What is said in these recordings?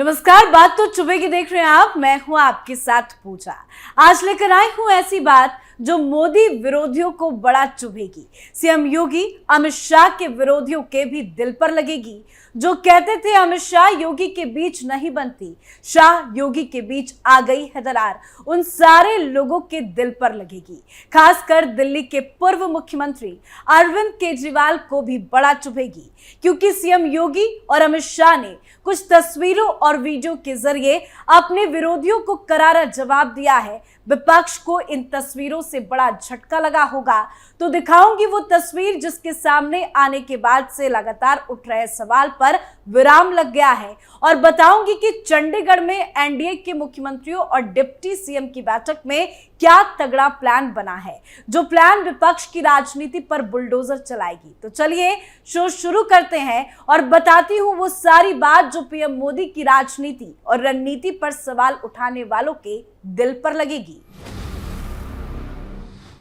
नमस्कार, बात तो चुभेगी देख रहे हैं आप। मैं हूं आपके साथ पूजा। आज लेकर आई हूं ऐसी बात जो मोदी विरोधियों को बड़ा चुभेगी। सीएम योगी अमित शाह के विरोधियों के भी दिल पर लगेगी। जो कहते थे अमित शाह योगी के बीच नहीं बनती, शाह योगी के बीच आ गई है दरार, उन सारे लोगों के दिल पर लगेगी। खासकर दिल्ली के पूर्व मुख्यमंत्री अरविंद केजरीवाल को भी बड़ा चुभेगी, क्योंकि सीएम योगी और अमित शाह ने कुछ तस्वीरों और वीडियो के जरिए अपने विरोधियों को करारा जवाब दिया है। विपक्ष को इन तस्वीरों से बड़ा झटका लगा होगा, तो दिखाऊंगी वो तस्वीर जिसके सामने आने के बाद से लगातार उठ रहे सवाल पर विराम लग गया है, और बताऊंगी कि चंडीगढ़ में एनडीए के मुख्यमंत्रियों और डिप्टी सीएम की बैठक में क्या तगड़ा प्लान बना है, जो प्लान विपक्ष की राजनीति पर बुलडोजर चलाएगी। तो चलिए शो शुरू करते हैं और बताती हूं वो सारी बात जो पीएम मोदी की राजनीति और रणनीति पर सवाल उठाने वालों के दिल पर लगेगी।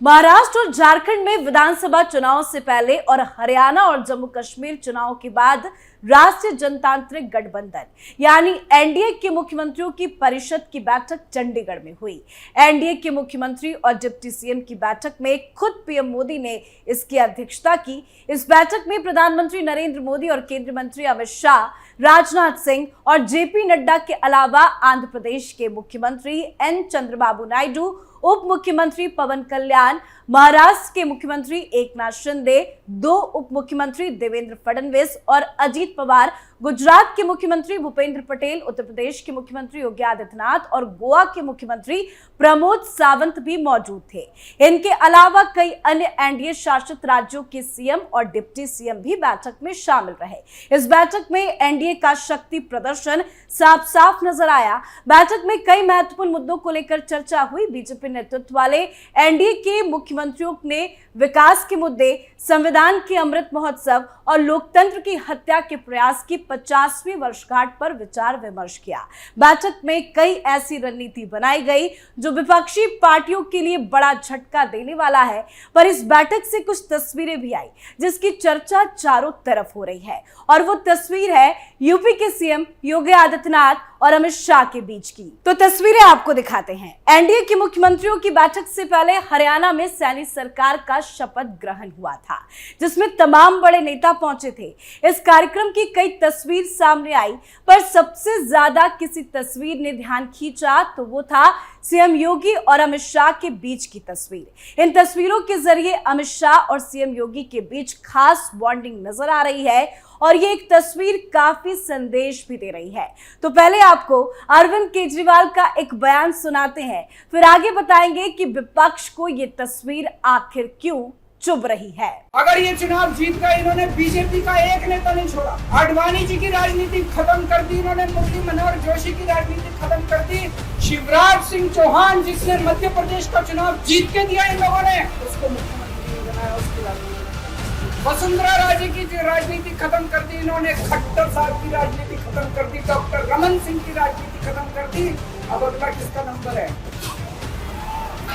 महाराष्ट्र और झारखंड में विधानसभा चुनाव से पहले और हरियाणा और जम्मू कश्मीर चुनाव के बाद राष्ट्रीय जनतांत्रिक गठबंधन यानी एनडीए के मुख्यमंत्रियों की परिषद की बैठक चंडीगढ़ में हुई। एनडीए के मुख्यमंत्री और डिप्टी सीएम की बैठक में खुद पीएम मोदी ने इसकी अध्यक्षता की। इस बैठक में प्रधानमंत्री नरेंद्र मोदी और केंद्रीय मंत्री अमित शाह, राजनाथ सिंह और जेपी नड्डा के अलावा आंध्र प्रदेश के मुख्यमंत्री एन चंद्रबाबू नायडू, उप मुख्यमंत्री पवन कल्याण, महाराष्ट्र के मुख्यमंत्री एकनाथ शिंदे, दो उप मुख्यमंत्री देवेंद्र फडणवीस और अजीत पवार, गुजरात के मुख्यमंत्री भूपेंद्र पटेल, उत्तर प्रदेश के मुख्यमंत्री योगी आदित्यनाथ और गोवा के मुख्यमंत्री प्रमोद सावंत भी मौजूद थे। इनके अलावा कई अन्य एनडीए शासित राज्यों के सीएम और डिप्टी सीएम भी बैठक में शामिल रहे। इस बैठक में एनडीए का शक्ति प्रदर्शन साफ साफ नजर आया। बैठक में कई महत्वपूर्ण मुद्दों को लेकर चर्चा हुई। बीजेपी नेतृत्व वाले एनडीए के मुख्यमंत्रियों ने विकास के मुद्दे, संविधान के अमृत महोत्सव और लोकतंत्र की हत्या के प्रयास की 50वीं वर्षगांठ पर विचार विमर्श किया। बैठक में कई ऐसी रणनीति बनाई गई जो विपक्षी पार्टियों के लिए बड़ा झटका देने वाला है। पर इस बैठक से कुछ तस्वीरें भी आई जिसकी चर्चा चारों तरफ हो रही है, और वो तस्वीर है यूपी के सीएम योगी आदित्यनाथ और अमित शाह के बीच की। तो तस्वीरें आपको दिखाते हैं। एनडीए के मुख्यमंत्रियों की बैठक से पहले हरियाणा में सैनी सरकार का शपथ ग्रहण हुआ था, जिसमें तमाम बड़े नेता पहुंचे थे। इस कार्यक्रम की कई तस्वीर सामने आई, पर सबसे ज्यादा किसी तस्वीर ने ध्यान खींचा तो वो था सीएम योगी और अमित शाह के बीच की तस्वीर। इन तस्वीरों के जरिए अमित शाह और सीएम योगी के बीच खास बॉन्डिंग नजर आ रही है, और ये एक तस्वीर काफी संदेश भी दे रही है। तो पहले आपको अरविंद केजरीवाल का एक बयान सुनाते हैं, फिर आगे बताएंगे कि विपक्ष को ये तस्वीर आखिर क्यों चुभ रही है। अगर ये चुनाव जीत गए, इन्होंने बीजेपी का एक नेता नहीं छोड़ा। आडवाणी जी की राजनीति खत्म कर दी इन्होंने, मुरली मनोहर जोशी की राजनीति खत्म कर दी। शिवराज सिंह चौहान जिसने मध्य प्रदेश का चुनाव जीत के दिया इन लोगों ने, उसको मुख्यमंत्री नहीं बनाया, उसकी राजनीति। वसुंधरा राजे की राजनीति खत्म कर दी इन्होंने, खट्टर साहब की राजनीति खत्म कर दी, डॉक्टर रमन सिंह की राजनीति खत्म कर दी। अब अगला किसका नंबर है?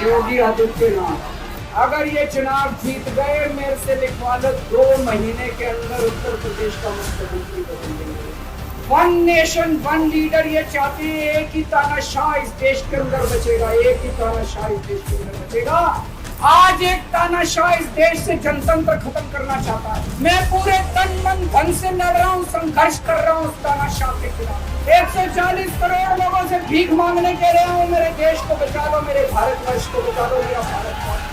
योगी आदित्यनाथ। अगर ये चुनाव जीत गए, मेरे से लिखवा लो, 2 महीने के अंदर उत्तर प्रदेश का मुख्यमंत्री बदल देंगे। वन नेशन वन लीडर ये चाहते हैं। एक ही तानाशाह इस देश के अंदर बचेगा, एक ही तानाशाह इस देश के अंदर बचेगा। आज एक तानाशाह इस देश से जनतंत्र खत्म करना चाहता है। मैं पूरे तन मन धन से लड़ रहा हूँ, संघर्ष कर रहा हूँ तानाशाह के खिलाफ। 140 करोड़ लोगों से भीख मांगने के रहा हूँ, मेरे देश को बचा दो, मेरे भारतवर्ष को बचा दो, मेरा भारत।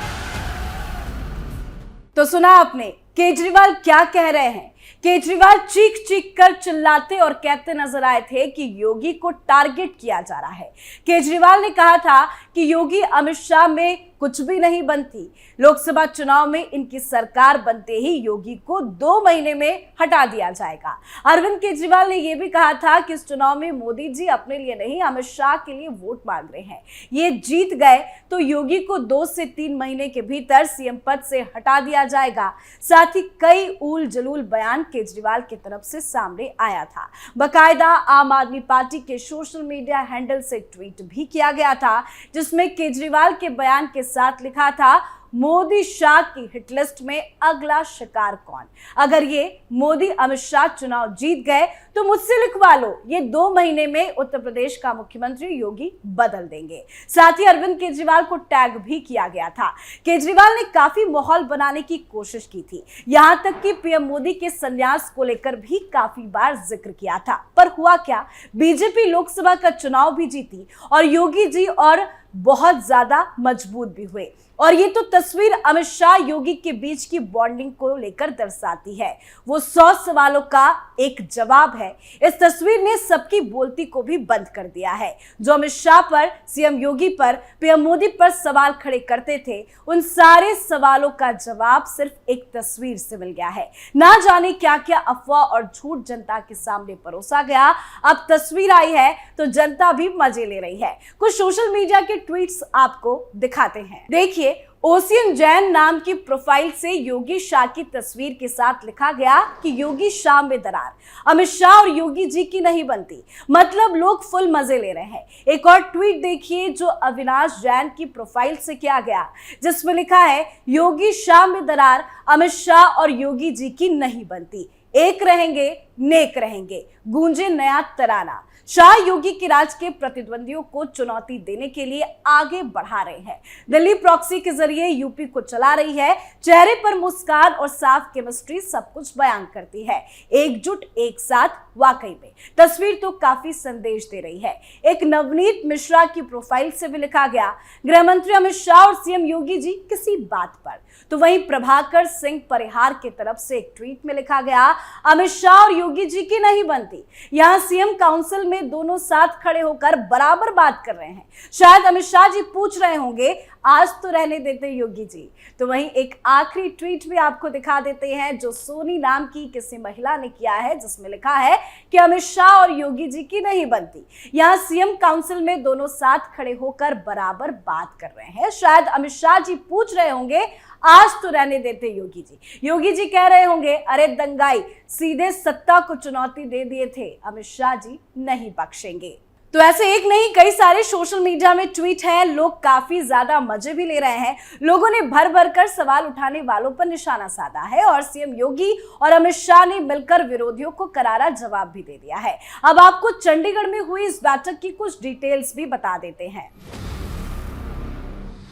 तो सुना आपने केजरीवाल क्या कह रहे हैं। केजरीवाल चीख चीख कर चिल्लाते और कहते नजर आए थे कि योगी को टारगेट किया जा रहा है। केजरीवाल ने कहा था कि योगी अमित शाह में कुछ भी नहीं बनती, लोकसभा चुनाव में इनकी सरकार बनते ही योगी को 2 महीने में हटा दिया जाएगा। अरविंद केजरीवाल ने यह भी कहा था कि इस चुनाव में मोदी जी अपने लिए नहीं अमित शाह के लिए वोट मांग रहे हैं। ये जीत गए तो योगी को 2 से 3 महीने के भीतर सीएम पद से हटा दिया जाएगा। साथ ही कई उल जलूल बयान केजरीवाल की तरफ से सामने आया था। बकायदा आम आदमी पार्टी के सोशल मीडिया हैंडल से ट्वीट भी किया गया था, जिसमें केजरीवाल के बयान के साथ लिखा था, मोदी शाह की हिट लिस्ट में अगला शिकार कौन। अगर ये मोदी अमित शाह चुनाव जीत गए तो मुझसे लिखवा लो, ये 2 महीने में उत्तर प्रदेश का मुख्यमंत्री योगी बदल देंगे। साथ ही अरविंद केजरीवाल को टैग भी किया गया था। केजरीवाल ने काफी माहौल बनाने की कोशिश की थी, यहां तक कि पीएम मोदी के संन्यास को लेकर भी काफी बार जिक्र किया था। पर हुआ क्या, बीजेपी लोकसभा का चुनाव भी जीती और योगी जी और बहुत ज्यादा मजबूत भी हुए। और ये तो तस्वीर अमित शाह योगी के बीच की बॉन्डिंग को लेकर दर्शाती है। वो 100 सवालों का एक जवाब है। इस तस्वीर ने सबकी बोलती को भी बंद कर दिया है। जो अमित शाह पर, सीएम योगी पर, पीएम मोदी पर सवाल खड़े करते थे, उन सारे सवालों का जवाब सिर्फ एक तस्वीर से मिल गया है। ना जाने क्या क्या अफवाह और झूठ जनता के सामने परोसा गया। अब तस्वीर आई है तो जनता भी मजे ले रही है। कुछ सोशल मीडिया के ट्वीट्स आपको दिखाते हैं। देखिए, ओसियन जैन नाम की प्रोफाइल से योगी शाह की तस्वीर के साथ लिखा गया कि योगी शाह में दरार, अमित शाह और योगी जी की नहीं बनती। मतलब लोग फुल मजे ले रहे हैं। एक और ट्वीट देखिए जो अविनाश जैन की प्रोफाइल से किया गया, जिसमें लिखा है, योगी शाह में दरार, अमित शाह और योगी जी की नहीं बनती। एक रहेंगे, नेक रहेंगे, गूंजे नया तराना। शाह योगी के राज के प्रतिद्वंदियों को चुनौती देने के लिए आगे बढ़ा रहे हैं। दिल्ली प्रॉक्सी के जरिए यूपी को चला रही है। चेहरे पर मुस्कान और साफ केमिस्ट्री सब कुछ बयान करती है। एकजुट, एक साथ, वाकई में तस्वीर तो काफी संदेश दे रही है। एक नवनीत मिश्रा की प्रोफाइल से भी लिखा गया, गृह मंत्री अमित शाह और सीएम योगी जी किसी बात पर। तो वहीं प्रभाकर सिंह परिहार की तरफ से एक ट्वीट में लिखा गया, अमित शाह और योगी जी की नहीं बनती। यहां सीएम काउंसिल में दोनों साथ खड़े होकर बराबर बात कर रहे हैं। शायद अमित शाह जी पूछ रहे होंगे, आज तो रहने देते योगी जी। तो वहीं एक आखिरी ट्वीट भी आपको दिखा देते हैं जो सोनी नाम की किसी महिला ने किया है, जिसमें लिखा है कि अमित शाह और योगी जी की नहीं बनती। यहां सीएम काउंसिल में दोनों साथ खड़े होकर बराबर बात कर रहे हैं। शायद अमित शाह जी पूछ रहे होंगे, आज तो रहने देते योगी जी। योगी जी कह रहे होंगे, अरे दंगाई, सीधे सत्ता को चुनौती दे दिए थे, अमित शाह जी नहीं बख्शेंगे। तो ऐसे एक नहीं, कई सारे सोशल मीडिया में ट्वीट हैं। लोग काफी ज्यादा मजे भी ले रहे हैं। लोगों ने भर भर कर सवाल उठाने वालों पर निशाना साधा है और सीएम योगी और अमित शाह ने मिलकर विरोधियों को करारा जवाब भी दे दिया है। अब आपको चंडीगढ़ में हुई इस बैठक की कुछ डिटेल्स भी बता देते हैं।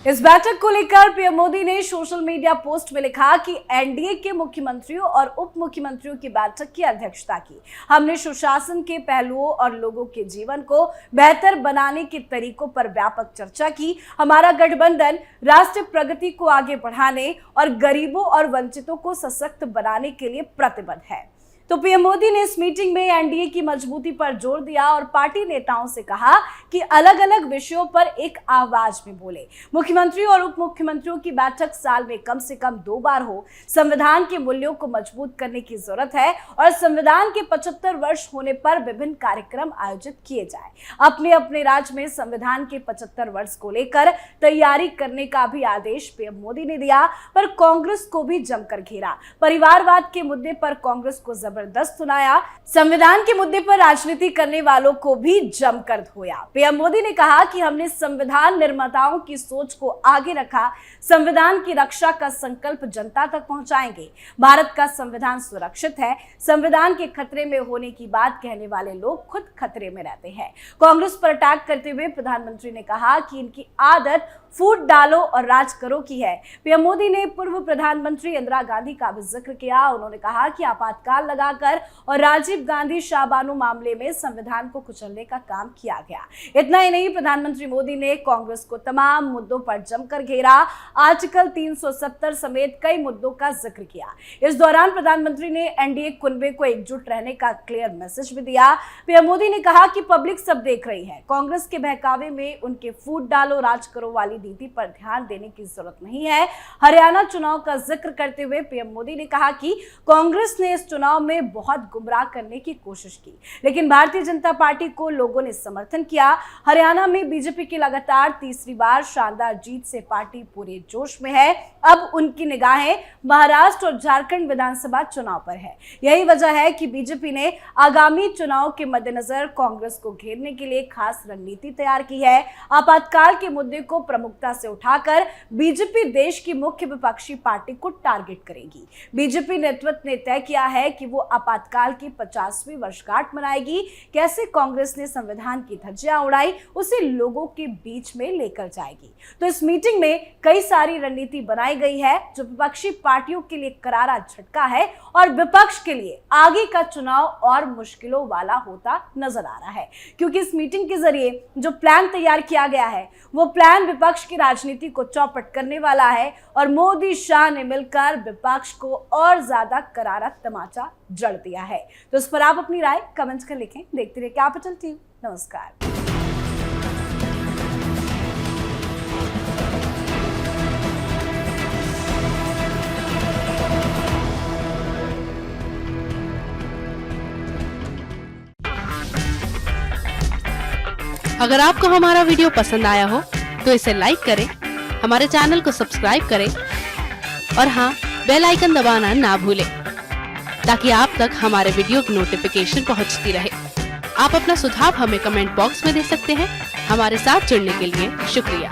इस बैठक को लेकर पीएम मोदी ने सोशल मीडिया पोस्ट में लिखा कि एनडीए के मुख्यमंत्रियों और उप मुख्यमंत्रियों की बैठक की अध्यक्षता की। हमने सुशासन के पहलुओं और लोगों के जीवन को बेहतर बनाने के तरीकों पर व्यापक चर्चा की। हमारा गठबंधन राष्ट्रीय प्रगति को आगे बढ़ाने और गरीबों और वंचितों को सशक्त बनाने के लिए प्रतिबद्ध है। तो पीएम मोदी ने इस मीटिंग में एनडीए की मजबूती पर जोर दिया और पार्टी नेताओं से कहा कि अलग अलग विषयों पर एक आवाज में बोले। मुख्यमंत्री और उप मुख्यमंत्रियों की बैठक साल में कम से कम 2 बार हो। संविधान के मूल्यों को मजबूत करने की जरूरत है और संविधान के 75 वर्ष होने पर विभिन्न कार्यक्रम आयोजित किए जाए। अपने अपने राज्य में संविधान के 75 वर्ष को लेकर तैयारी करने का भी आदेश पीएम मोदी ने दिया, पर कांग्रेस को भी जमकर घेरा। परिवारवाद के मुद्दे पर कांग्रेस को जबरदस्त सुनाया। संविधान के मुद्दे पर राजनीति करने वालों को भी जमकर धोया। पीएम मोदी ने कहा कि हमने संविधान निर्माताओं की सोच को आगे रखा। संविधान की रक्षा का संकल्प जनता तक पहुंचाएंगे। भारत का संविधान सुरक्षित है। संविधान के खतरे में होने की बात कहने वाले लोग खुद खतरे में रहते हैं। कांग्रेस पर अटैक करते हुए प्रधानमंत्री ने कहा कि इनकी आदत फूट डालो और राज करो की है। पीएम मोदी ने पूर्व प्रधानमंत्री इंदिरा गांधी का भी जिक्र किया। उन्होंने कहा कि आपातकाल लगाकर और राजीव गांधी शाहबानो मामले में संविधान को कुचलने का काम किया गया। इतना ही नहीं, प्रधानमंत्री मोदी ने कांग्रेस को तमाम मुद्दों पर जमकर घेरा। आर्टिकल 370 समेत कई मुद्दों का जिक्र किया। इस दौरान प्रधानमंत्री ने एनडीए कुनबे को एकजुट रहने का क्लियर मैसेज भी दिया। पीएम मोदी ने कहा कि पब्लिक सब देख रही है। कांग्रेस के बहकावे में उनके फूट डालो राज करो वाली नीति पर ध्यान देने की जरूरत नहीं है। हरियाणा चुनाव का जिक्र करते हुए पीएम मोदी ने कहा कि कांग्रेस ने इस चुनाव में बहुत गुमराह करने की कोशिश की, लेकिन भारतीय जनता पार्टी को लोगों ने समर्थन किया। हरियाणा में बीजेपी की लगातार तीसरी बार शानदार जीत से पार्टी पूरे जोश में है। अब उनकी निगाहें महाराष्ट्र और झारखंड विधानसभा चुनाव पर है। यही वजह है कि बीजेपी ने आगामी चुनाव के मद्देनजर कांग्रेस को घेरने के लिए खास रणनीति तैयार की है। आपातकाल के मुद्दे को प्रमुख प्रमुखता से उठाकर बीजेपी देश की मुख्य विपक्षी पार्टी को टारगेट करेगी। बीजेपी नेतृत्व ने तय किया है कि वो आपातकाल की 50वीं वर्षगांठ मनाएगी। कैसे कांग्रेस ने संविधान की धज्जियां उड़ाई, उसे लोगों के बीच में लेकर जाएगी। तो इस मीटिंग में कई सारी रणनीति बनाई गई है जो विपक्षी पार्टियों के लिए करारा झटका है और विपक्ष के लिए आगे का चुनाव और मुश्किलों वाला होता नजर आ रहा है, क्योंकि इस मीटिंग के जरिए जो प्लान तैयार किया गया है वो प्लान विपक्ष की राजनीति को चौपट करने वाला है और मोदी शाह ने मिलकर विपक्ष को और ज्यादा करारा तमाचा जड़ दिया है। तो इस पर आप अपनी राय कमेंट्स कर लिखें। देखते रहिए कैपिटल टीवी। नमस्कार। अगर आपको हमारा वीडियो पसंद आया हो तो इसे लाइक करें, हमारे चैनल को सब्सक्राइब करें और हाँ, बेल आइकन दबाना ना भूलें ताकि आप तक हमारे वीडियो की नोटिफिकेशन पहुंचती रहे। आप अपना सुझाव हमें कमेंट बॉक्स में दे सकते हैं। हमारे साथ जुड़ने के लिए शुक्रिया।